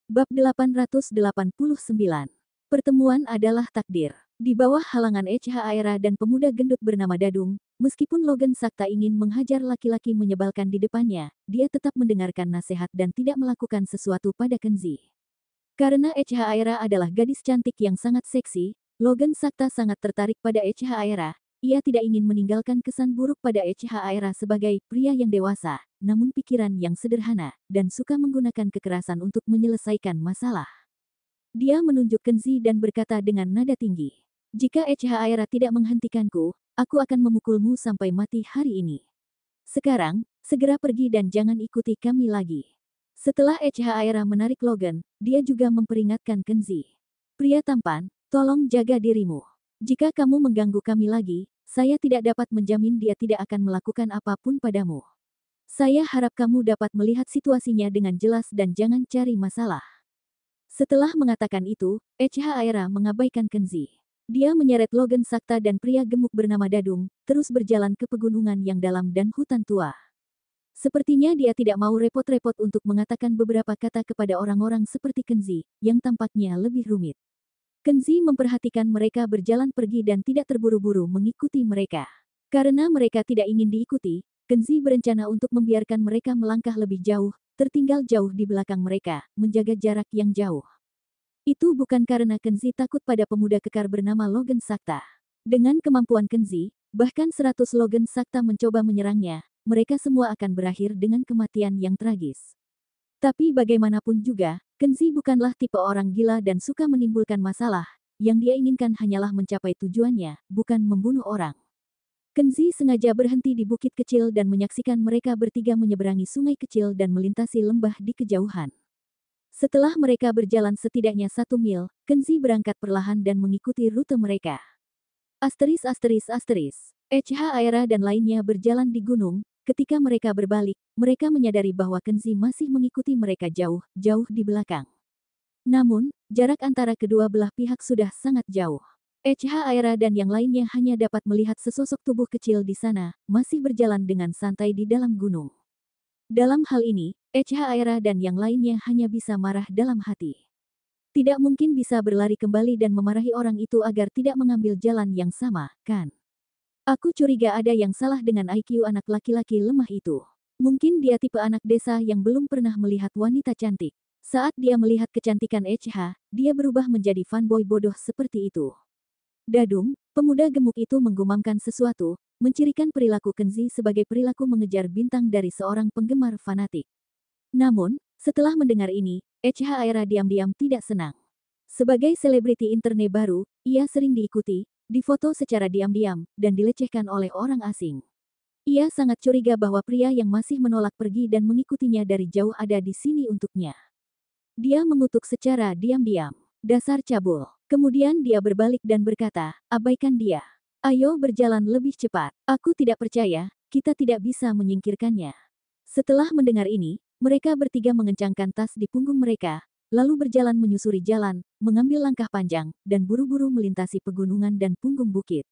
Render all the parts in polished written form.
Bab 889. Pertemuan adalah takdir. Di bawah halangan H.H. Aera dan pemuda gendut bernama Dadung, meskipun Logan Sakta ingin menghajar laki-laki menyebalkan di depannya, dia tetap mendengarkan nasihat dan tidak melakukan sesuatu pada Kenzi. Karena H.H. Aera adalah gadis cantik yang sangat seksi, Logan Sakta sangat tertarik pada H.H. Aera. Ia tidak ingin meninggalkan kesan buruk pada H.H. Aera sebagai pria yang dewasa, namun pikiran yang sederhana, dan suka menggunakan kekerasan untuk menyelesaikan masalah. Dia menunjuk Kenzi dan berkata dengan nada tinggi, "Jika H.H. Aera tidak menghentikanku, aku akan memukulmu sampai mati hari ini. Sekarang, segera pergi dan jangan ikuti kami lagi." Setelah H.H. Aera menarik Logan, dia juga memperingatkan Kenzi. "Pria tampan, tolong jaga dirimu. Jika kamu mengganggu kami lagi, saya tidak dapat menjamin dia tidak akan melakukan apapun padamu. Saya harap kamu dapat melihat situasinya dengan jelas dan jangan cari masalah." Setelah mengatakan itu, H.H. Aera mengabaikan Kenzi. Dia menyeret Logan Sakta dan pria gemuk bernama Dadung, terus berjalan ke pegunungan yang dalam dan hutan tua. Sepertinya dia tidak mau repot-repot untuk mengatakan beberapa kata kepada orang-orang seperti Kenzi, yang tampaknya lebih rumit. Kenzi memperhatikan mereka berjalan pergi dan tidak terburu-buru mengikuti mereka. Karena mereka tidak ingin diikuti, Kenzi berencana untuk membiarkan mereka melangkah lebih jauh, tertinggal jauh di belakang mereka, menjaga jarak yang jauh. Itu bukan karena Kenzi takut pada pemuda kekar bernama Logan Sakta. Dengan kemampuan Kenzi, bahkan 100 Logan Sakta mencoba menyerangnya, mereka semua akan berakhir dengan kematian yang tragis. Tapi bagaimanapun juga, Kenzi bukanlah tipe orang gila dan suka menimbulkan masalah. Yang dia inginkan hanyalah mencapai tujuannya, bukan membunuh orang. Kenzi sengaja berhenti di bukit kecil dan menyaksikan mereka bertiga menyeberangi sungai kecil dan melintasi lembah di kejauhan. Setelah mereka berjalan setidaknya 1 mil, Kenzi berangkat perlahan dan mengikuti rute mereka. H.H. Aera dan lainnya berjalan di gunung. Ketika mereka berbalik, mereka menyadari bahwa Kenzi masih mengikuti mereka jauh di belakang. Namun, jarak antara kedua belah pihak sudah sangat jauh. H.H. Aera dan yang lainnya hanya dapat melihat sesosok tubuh kecil di sana, masih berjalan dengan santai di dalam gunung. Dalam hal ini, H.H. Aera dan yang lainnya hanya bisa marah dalam hati. Tidak mungkin bisa berlari kembali dan memarahi orang itu agar tidak mengambil jalan yang sama, kan? Aku curiga ada yang salah dengan IQ anak laki-laki lemah itu. Mungkin dia tipe anak desa yang belum pernah melihat wanita cantik. Saat dia melihat kecantikan H.H., dia berubah menjadi fanboy bodoh seperti itu. Dadung, pemuda gemuk itu menggumamkan sesuatu, mencirikan perilaku Kenzi sebagai perilaku mengejar bintang dari seorang penggemar fanatik. Namun, setelah mendengar ini, H.H. Aera diam-diam tidak senang. Sebagai selebriti internet baru, ia sering diikuti, difoto secara diam-diam, dan dilecehkan oleh orang asing. Ia sangat curiga bahwa pria yang masih menolak pergi dan mengikutinya dari jauh ada di sini untuknya. Dia mengutuk secara diam-diam. "Dasar cabul." Kemudian dia berbalik dan berkata, "Abaikan dia. Ayo berjalan lebih cepat. Aku tidak percaya, kita tidak bisa menyingkirkannya." Setelah mendengar ini, mereka bertiga mengencangkan tas di punggung mereka, lalu berjalan menyusuri jalan, mengambil langkah panjang, dan buru-buru melintasi pegunungan dan punggung bukit.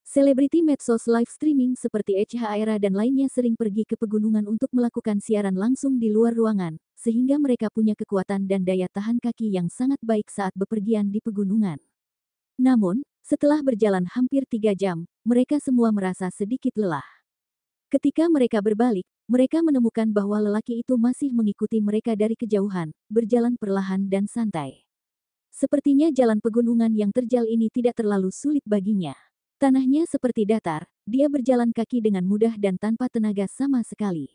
Selebriti medsos live streaming seperti H.H. Aera dan lainnya sering pergi ke pegunungan untuk melakukan siaran langsung di luar ruangan, sehingga mereka punya kekuatan dan daya tahan kaki yang sangat baik saat bepergian di pegunungan. Namun, setelah berjalan hampir 3 jam, mereka semua merasa sedikit lelah. Ketika mereka berbalik, mereka menemukan bahwa lelaki itu masih mengikuti mereka dari kejauhan, berjalan perlahan dan santai. Sepertinya jalan pegunungan yang terjal ini tidak terlalu sulit baginya. Tanahnya seperti datar, dia berjalan kaki dengan mudah dan tanpa tenaga sama sekali.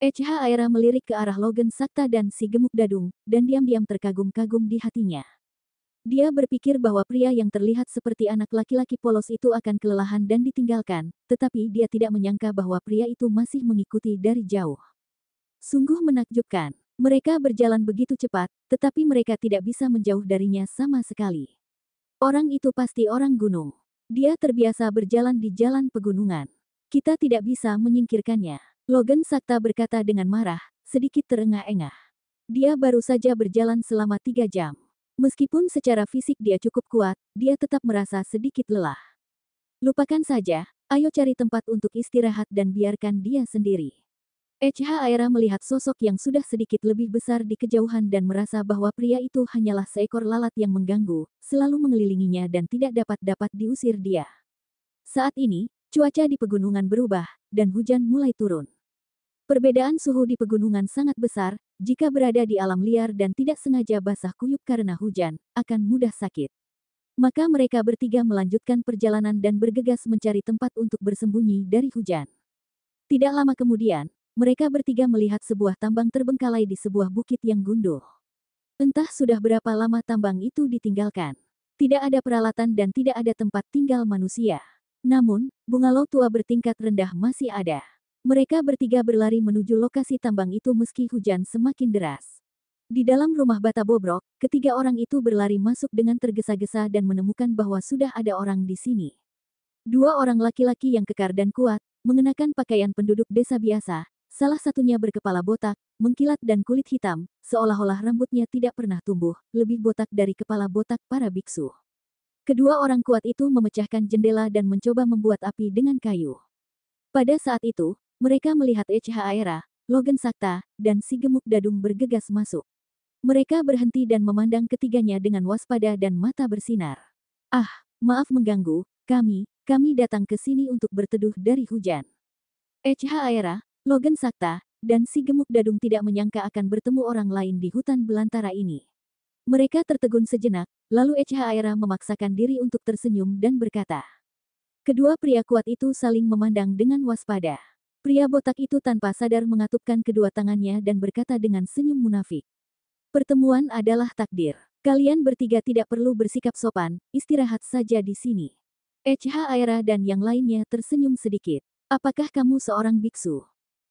H.H. Aera melirik ke arah Logan Sakta dan si gemuk Dadung, dan diam-diam terkagum-kagum di hatinya. Dia berpikir bahwa pria yang terlihat seperti anak laki-laki polos itu akan kelelahan dan ditinggalkan, tetapi dia tidak menyangka bahwa pria itu masih mengikuti dari jauh. Sungguh menakjubkan. Mereka berjalan begitu cepat, tetapi mereka tidak bisa menjauh darinya sama sekali. Orang itu pasti orang gunung. Dia terbiasa berjalan di jalan pegunungan. Kita tidak bisa menyingkirkannya. Logan Sakta berkata dengan marah, sedikit terengah-engah. Dia baru saja berjalan selama 3 jam. Meskipun secara fisik dia cukup kuat, dia tetap merasa sedikit lelah. "Lupakan saja, ayo cari tempat untuk istirahat dan biarkan dia sendiri." Aera melihat sosok yang sudah sedikit lebih besar di kejauhan dan merasa bahwa pria itu hanyalah seekor lalat yang mengganggu, selalu mengelilinginya dan tidak dapat diusir dia. Saat ini, cuaca di pegunungan berubah, dan hujan mulai turun. Perbedaan suhu di pegunungan sangat besar, jika berada di alam liar dan tidak sengaja basah kuyup karena hujan, akan mudah sakit. Maka mereka bertiga melanjutkan perjalanan dan bergegas mencari tempat untuk bersembunyi dari hujan. Tidak lama kemudian, mereka bertiga melihat sebuah tambang terbengkalai di sebuah bukit yang gundul. Entah sudah berapa lama tambang itu ditinggalkan. Tidak ada peralatan dan tidak ada tempat tinggal manusia. Namun, bungalow tua bertingkat rendah masih ada. Mereka bertiga berlari menuju lokasi tambang itu meski hujan semakin deras. Di dalam rumah bata bobrok, ketiga orang itu berlari masuk dengan tergesa-gesa dan menemukan bahwa sudah ada orang di sini. Dua orang laki-laki yang kekar dan kuat, mengenakan pakaian penduduk desa biasa, salah satunya berkepala botak, mengkilat dan kulit hitam, seolah-olah rambutnya tidak pernah tumbuh, lebih botak dari kepala botak para biksu. Kedua orang kuat itu memecahkan jendela dan mencoba membuat api dengan kayu. Pada saat itu, mereka melihat Aera, Logan Sakta, dan si gemuk dadung bergegas masuk. Mereka berhenti dan memandang ketiganya dengan waspada dan mata bersinar. Ah, maaf mengganggu, kami datang ke sini untuk berteduh dari hujan. Aera, Logan Sakta, dan si gemuk dadung tidak menyangka akan bertemu orang lain di hutan belantara ini. Mereka tertegun sejenak, lalu Aera memaksakan diri untuk tersenyum dan berkata. Kedua pria kuat itu saling memandang dengan waspada. Pria botak itu tanpa sadar mengatupkan kedua tangannya dan berkata dengan senyum munafik. Pertemuan adalah takdir. Kalian bertiga tidak perlu bersikap sopan, istirahat saja di sini. Aera dan yang lainnya tersenyum sedikit. Apakah kamu seorang biksu?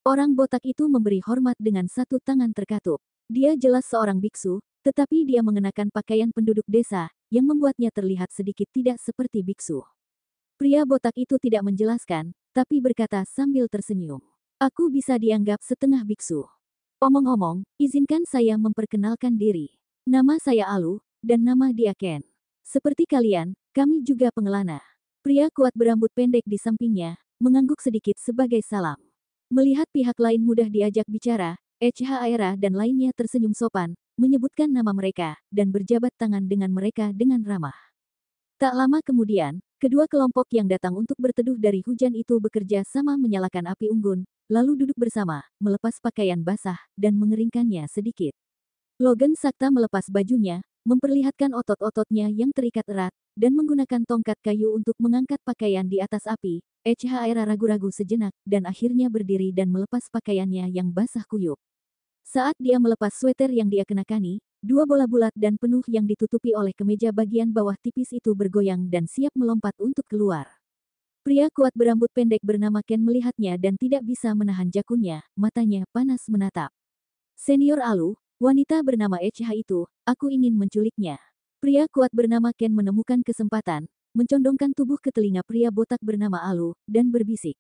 Orang botak itu memberi hormat dengan satu tangan terkatup. Dia jelas seorang biksu, tetapi dia mengenakan pakaian penduduk desa, yang membuatnya terlihat sedikit tidak seperti biksu. Pria botak itu tidak menjelaskan, tapi berkata sambil tersenyum. Aku bisa dianggap setengah biksu. Omong-omong, izinkan saya memperkenalkan diri. Nama saya Alu, dan nama dia Ken. Seperti kalian, kami juga pengelana. Pria kuat berambut pendek di sampingnya, mengangguk sedikit sebagai salam. Melihat pihak lain mudah diajak bicara, Aera dan lainnya tersenyum sopan, menyebutkan nama mereka, dan berjabat tangan dengan mereka dengan ramah. Tak lama kemudian, kedua kelompok yang datang untuk berteduh dari hujan itu bekerja sama menyalakan api unggun, lalu duduk bersama, melepas pakaian basah, dan mengeringkannya sedikit. Logan Sakta melepas bajunya, memperlihatkan otot-ototnya yang terikat erat, dan menggunakan tongkat kayu untuk mengangkat pakaian di atas api. Aera ragu-ragu sejenak, dan akhirnya berdiri dan melepas pakaiannya yang basah kuyup. Saat dia melepas sweter yang dia kenakani, dua bola bulat dan penuh yang ditutupi oleh kemeja bagian bawah tipis itu bergoyang dan siap melompat untuk keluar. Pria kuat berambut pendek bernama Ken melihatnya dan tidak bisa menahan jakunnya, matanya panas menatap. Senior Alu, wanita bernama itu, aku ingin menculiknya. Pria kuat bernama Ken menemukan kesempatan, mencondongkan tubuh ke telinga pria botak bernama Alu, dan berbisik.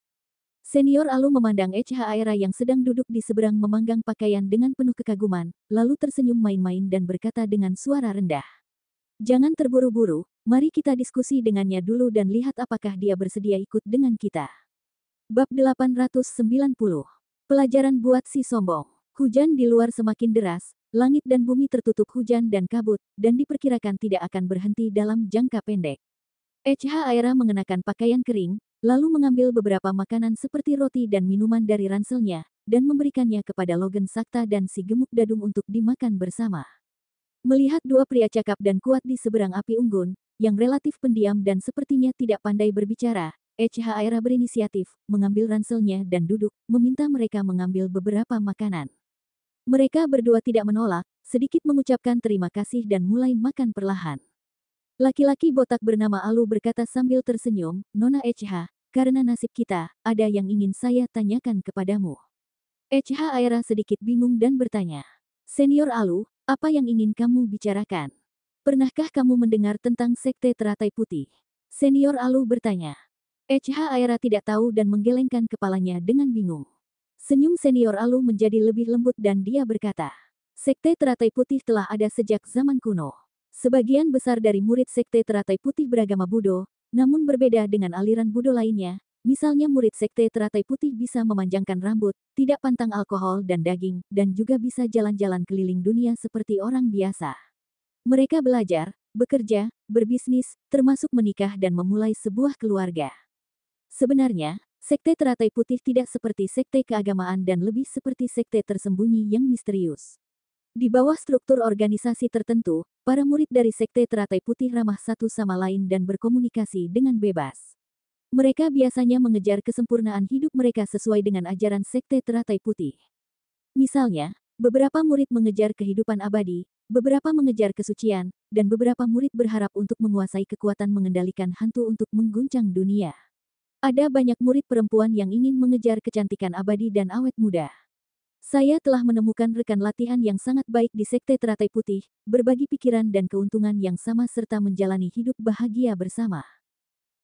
Senior Alu memandang Aera yang sedang duduk di seberang memanggang pakaian dengan penuh kekaguman, lalu tersenyum main-main dan berkata dengan suara rendah. Jangan terburu-buru, mari kita diskusi dengannya dulu dan lihat apakah dia bersedia ikut dengan kita. Bab 890. Pelajaran buat si sombong. Hujan di luar semakin deras, langit dan bumi tertutup hujan dan kabut, dan diperkirakan tidak akan berhenti dalam jangka pendek. Aera mengenakan pakaian kering, lalu mengambil beberapa makanan seperti roti dan minuman dari ranselnya, dan memberikannya kepada Logan Sakta dan si gemuk dadung untuk dimakan bersama. Melihat dua pria cakap dan kuat di seberang api unggun, yang relatif pendiam dan sepertinya tidak pandai berbicara, Aera berinisiatif, mengambil ranselnya dan duduk, meminta mereka mengambil beberapa makanan. Mereka berdua tidak menolak, sedikit mengucapkan terima kasih dan mulai makan perlahan. Laki-laki botak bernama Alu berkata sambil tersenyum, Nona karena nasib kita, ada yang ingin saya tanyakan kepadamu. Aera sedikit bingung dan bertanya. Senior Alu, apa yang ingin kamu bicarakan? Pernahkah kamu mendengar tentang Sekte Teratai Putih? Senior Alu bertanya. Aera tidak tahu dan menggelengkan kepalanya dengan bingung. Senyum Senior Alu menjadi lebih lembut dan dia berkata. Sekte Teratai Putih telah ada sejak zaman kuno. Sebagian besar dari murid Sekte Teratai Putih beragama Buddha, namun berbeda dengan aliran Buddha lainnya, Misalnya murid sekte teratai putih bisa memanjangkan rambut, tidak pantang alkohol dan daging, dan juga bisa jalan-jalan keliling dunia seperti orang biasa. Mereka belajar, bekerja, berbisnis, termasuk menikah dan memulai sebuah keluarga. Sebenarnya, sekte teratai putih tidak seperti sekte keagamaan dan lebih seperti sekte tersembunyi yang misterius. Di bawah struktur organisasi tertentu, para murid dari sekte teratai putih ramah satu sama lain dan berkomunikasi dengan bebas. Mereka biasanya mengejar kesempurnaan hidup mereka sesuai dengan ajaran sekte teratai putih. Misalnya, beberapa murid mengejar kehidupan abadi, beberapa mengejar kesucian, dan beberapa murid berharap untuk menguasai kekuatan mengendalikan hantu untuk mengguncang dunia. Ada banyak murid perempuan yang ingin mengejar kecantikan abadi dan awet muda. Saya telah menemukan rekan latihan yang sangat baik di sekte teratai putih, berbagi pikiran dan keuntungan yang sama serta menjalani hidup bahagia bersama.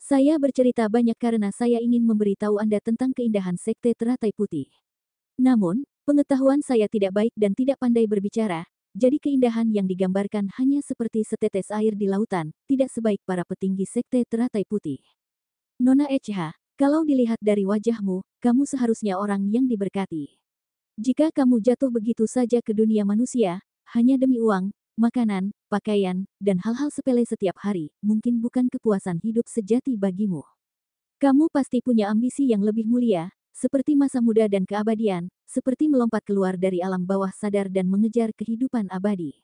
Saya bercerita banyak karena saya ingin memberitahu Anda tentang keindahan sekte teratai putih. Namun, pengetahuan saya tidak baik dan tidak pandai berbicara, jadi keindahan yang digambarkan hanya seperti setetes air di lautan, tidak sebaik para petinggi sekte teratai putih. Nona Echa, kalau dilihat dari wajahmu, kamu seharusnya orang yang diberkati. Jika kamu jatuh begitu saja ke dunia manusia, hanya demi uang, makanan, pakaian, dan hal-hal sepele setiap hari, mungkin bukan kepuasan hidup sejati bagimu. Kamu pasti punya ambisi yang lebih mulia, seperti masa muda dan keabadian, seperti melompat keluar dari alam bawah sadar dan mengejar kehidupan abadi.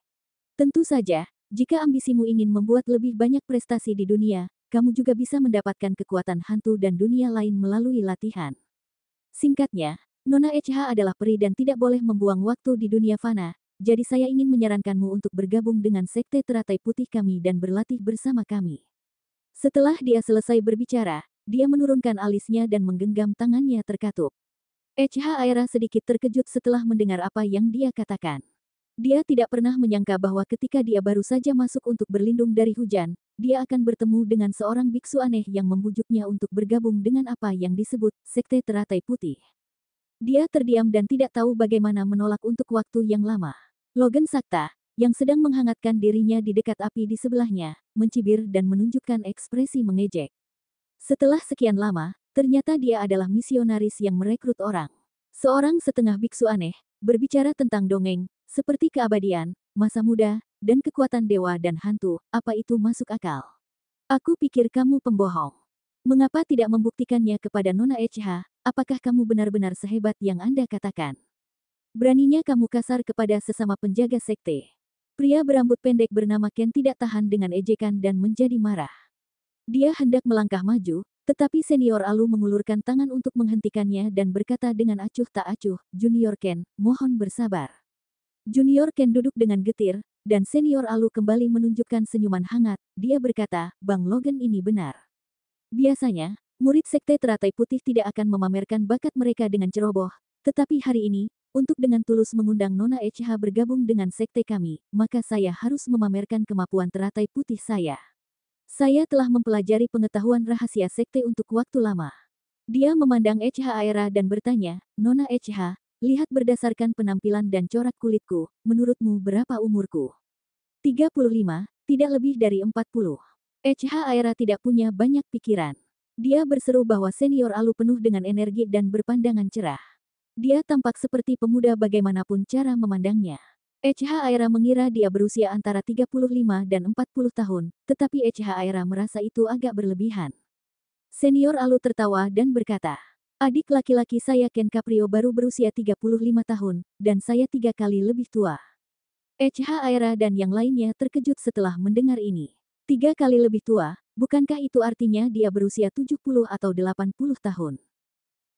Tentu saja, jika ambisimu ingin membuat lebih banyak prestasi di dunia, kamu juga bisa mendapatkan kekuatan hantu dan dunia lain melalui latihan. Singkatnya, Nona Echa adalah peri dan tidak boleh membuang waktu di dunia fana, jadi saya ingin menyarankanmu untuk bergabung dengan sekte teratai putih kami dan berlatih bersama kami. Setelah dia selesai berbicara, dia menurunkan alisnya dan menggenggam tangannya terkatup. Echa Aira sedikit terkejut setelah mendengar apa yang dia katakan. Dia tidak pernah menyangka bahwa ketika dia baru saja masuk untuk berlindung dari hujan, dia akan bertemu dengan seorang biksu aneh yang membujuknya untuk bergabung dengan apa yang disebut sekte teratai putih. Dia terdiam dan tidak tahu bagaimana menolak untuk waktu yang lama. Logan Sakta, yang sedang menghangatkan dirinya di dekat api di sebelahnya, mencibir dan menunjukkan ekspresi mengejek. Setelah sekian lama, ternyata dia adalah misionaris yang merekrut orang. Seorang setengah biksu aneh, berbicara tentang dongeng, seperti keabadian, masa muda, dan kekuatan dewa dan hantu, apa itu masuk akal? Aku pikir kamu pembohong. Mengapa tidak membuktikannya kepada Nona Echa? Apakah kamu benar-benar sehebat yang Anda katakan? Beraninya kamu kasar kepada sesama penjaga sekte. Pria berambut pendek bernama Ken tidak tahan dengan ejekan dan menjadi marah. Dia hendak melangkah maju, tetapi senior Alu mengulurkan tangan untuk menghentikannya dan berkata dengan acuh tak acuh, Junior Ken, mohon bersabar. Junior Ken duduk dengan getir, dan senior Alu kembali menunjukkan senyuman hangat. Dia berkata, Bang Logan ini benar. Biasanya, murid sekte teratai putih tidak akan memamerkan bakat mereka dengan ceroboh, tetapi hari ini, untuk dengan tulus mengundang Nona Echa bergabung dengan sekte kami, maka saya harus memamerkan kemampuan teratai putih saya. Saya telah mempelajari pengetahuan rahasia sekte untuk waktu lama. Dia memandang Echa Aira dan bertanya, Nona Echa, lihat berdasarkan penampilan dan corak kulitku, menurutmu berapa umurku? 35, tidak lebih dari 40. Echa Aira tidak punya banyak pikiran. Dia berseru bahwa senior Alu penuh dengan energi dan berpandangan cerah. Dia tampak seperti pemuda bagaimanapun cara memandangnya. Echa Aira mengira dia berusia antara 35 dan 40 tahun, tetapi Echa Aira merasa itu agak berlebihan. Senior Alu tertawa dan berkata, adik laki-laki saya Ken Caprio baru berusia 35 tahun, dan saya 3 kali lebih tua. Echa Aira dan yang lainnya terkejut setelah mendengar ini. 3 kali lebih tua, bukankah itu artinya dia berusia 70 atau 80 tahun?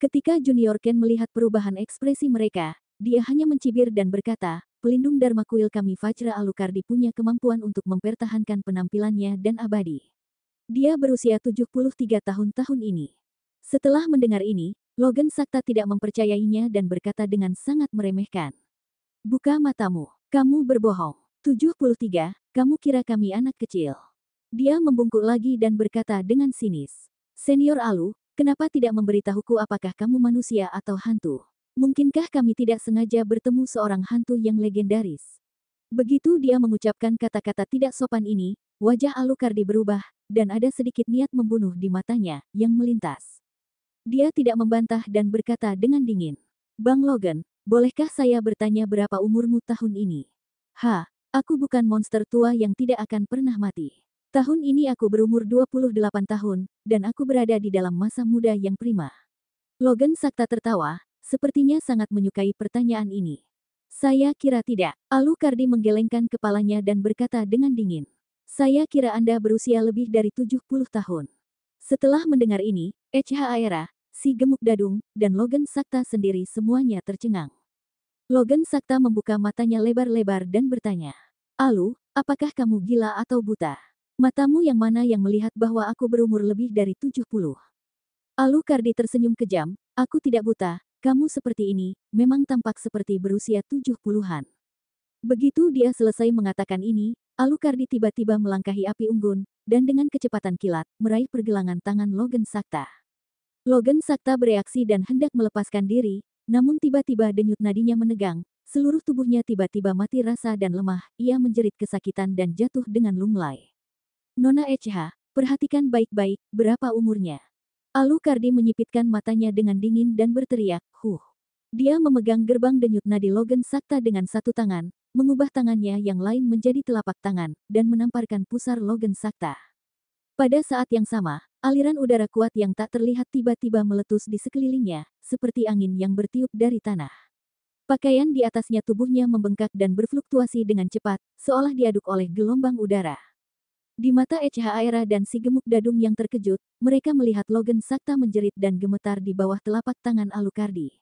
Ketika Junior Ken melihat perubahan ekspresi mereka, dia hanya mencibir dan berkata, pelindung Dharma Kuil kami Vajra Alucardi punya kemampuan untuk mempertahankan penampilannya dan abadi. Dia berusia 73 tahun ini. Setelah mendengar ini, Logan Sakta tidak mempercayainya dan berkata dengan sangat meremehkan. Buka matamu, kamu berbohong. 73, kamu kira kami anak kecil. Dia membungkuk lagi dan berkata dengan sinis. Senior Alu, kenapa tidak memberitahuku apakah kamu manusia atau hantu? Mungkinkah kami tidak sengaja bertemu seorang hantu yang legendaris? Begitu dia mengucapkan kata-kata tidak sopan ini, wajah Alucardi berubah, dan ada sedikit niat membunuh di matanya, yang melintas. Dia tidak membantah dan berkata dengan dingin. Bang Logan, bolehkah saya bertanya berapa umurmu tahun ini? Aku bukan monster tua yang tidak akan pernah mati. Tahun ini aku berumur 28 tahun, dan aku berada di dalam masa muda yang prima. Logan Sakta tertawa, sepertinya sangat menyukai pertanyaan ini. Saya kira tidak. Alucardi menggelengkan kepalanya dan berkata dengan dingin. Saya kira Anda berusia lebih dari 70 tahun. Setelah mendengar ini, H.H. Aera, si gemuk dadung, dan Logan Sakta sendiri semuanya tercengang. Logan Sakta membuka matanya lebar-lebar dan bertanya. Alu, apakah kamu gila atau buta? Matamu yang mana yang melihat bahwa aku berumur lebih dari 70? Alucardi tersenyum kejam, aku tidak buta, kamu seperti ini, memang tampak seperti berusia 70-an. Begitu dia selesai mengatakan ini, Alucardi tiba-tiba melangkahi api unggun, dan dengan kecepatan kilat, meraih pergelangan tangan Logan Sakta. Logan Sakta bereaksi dan hendak melepaskan diri, namun tiba-tiba denyut nadinya menegang, seluruh tubuhnya tiba-tiba mati rasa dan lemah, ia menjerit kesakitan dan jatuh dengan lunglai. Nona H.H., perhatikan baik-baik, berapa umurnya? Alucardi menyipitkan matanya dengan dingin dan berteriak, huh. Dia memegang gerbang denyut nadi Logan Sakta dengan satu tangan, mengubah tangannya yang lain menjadi telapak tangan, dan menamparkan pusar Logan Sakta. Pada saat yang sama, aliran udara kuat yang tak terlihat tiba-tiba meletus di sekelilingnya, seperti angin yang bertiup dari tanah. Pakaian di atasnya tubuhnya membengkak dan berfluktuasi dengan cepat, seolah diaduk oleh gelombang udara. Di mata H.H. Aera dan si gemuk dadung yang terkejut, mereka melihat Logan Sakta menjerit dan gemetar di bawah telapak tangan Alucardi.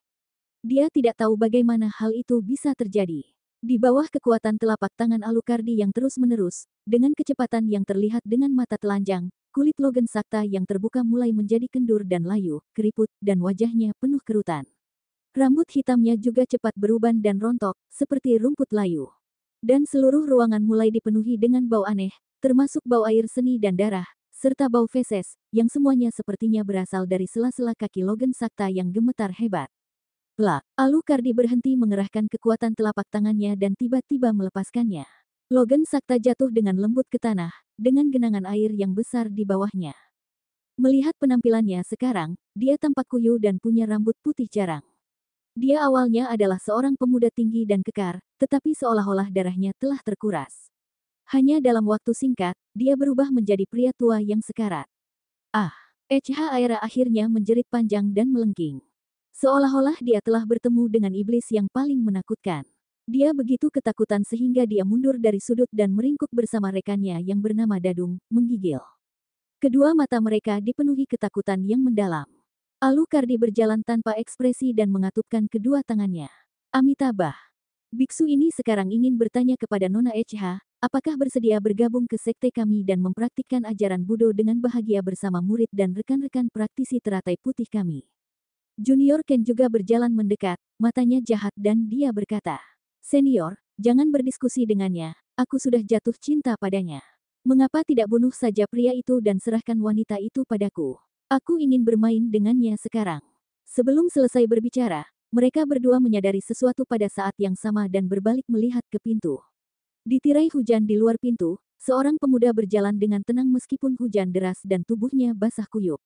Dia tidak tahu bagaimana hal itu bisa terjadi. Di bawah kekuatan telapak tangan Alucardi yang terus-menerus, dengan kecepatan yang terlihat dengan mata telanjang, kulit Logan Sakta yang terbuka mulai menjadi kendur dan layu, keriput, dan wajahnya penuh kerutan. Rambut hitamnya juga cepat beruban dan rontok, seperti rumput layu. Dan seluruh ruangan mulai dipenuhi dengan bau aneh, termasuk bau air seni dan darah, serta bau feses, yang semuanya sepertinya berasal dari sela-sela kaki Logan Sakta yang gemetar hebat. Plak, Alucardi berhenti mengerahkan kekuatan telapak tangannya dan tiba-tiba melepaskannya. Logan Sakta jatuh dengan lembut ke tanah, dengan genangan air yang besar di bawahnya. Melihat penampilannya sekarang, dia tampak kuyu dan punya rambut putih jarang. Dia awalnya adalah seorang pemuda tinggi dan kekar, tetapi seolah-olah darahnya telah terkuras. Hanya dalam waktu singkat, dia berubah menjadi pria tua yang sekarat. H.H. Aera akhirnya menjerit panjang dan melengking. Seolah-olah dia telah bertemu dengan iblis yang paling menakutkan. Dia begitu ketakutan sehingga dia mundur dari sudut dan meringkuk bersama rekannya yang bernama Dadung, menggigil. Kedua mata mereka dipenuhi ketakutan yang mendalam. Alucardi berjalan tanpa ekspresi dan mengatupkan kedua tangannya. Amitabha. Biksu ini sekarang ingin bertanya kepada Nona H.H., apakah bersedia bergabung ke sekte kami dan mempraktikkan ajaran Budo dengan bahagia bersama murid dan rekan-rekan praktisi teratai putih kami. Junior Ken juga berjalan mendekat, matanya jahat dan dia berkata, Senior, jangan berdiskusi dengannya, aku sudah jatuh cinta padanya. Mengapa tidak bunuh saja pria itu dan serahkan wanita itu padaku? Aku ingin bermain dengannya sekarang. Sebelum selesai berbicara, mereka berdua menyadari sesuatu pada saat yang sama dan berbalik melihat ke pintu. Di tirai hujan di luar pintu, seorang pemuda berjalan dengan tenang meskipun hujan deras dan tubuhnya basah kuyup.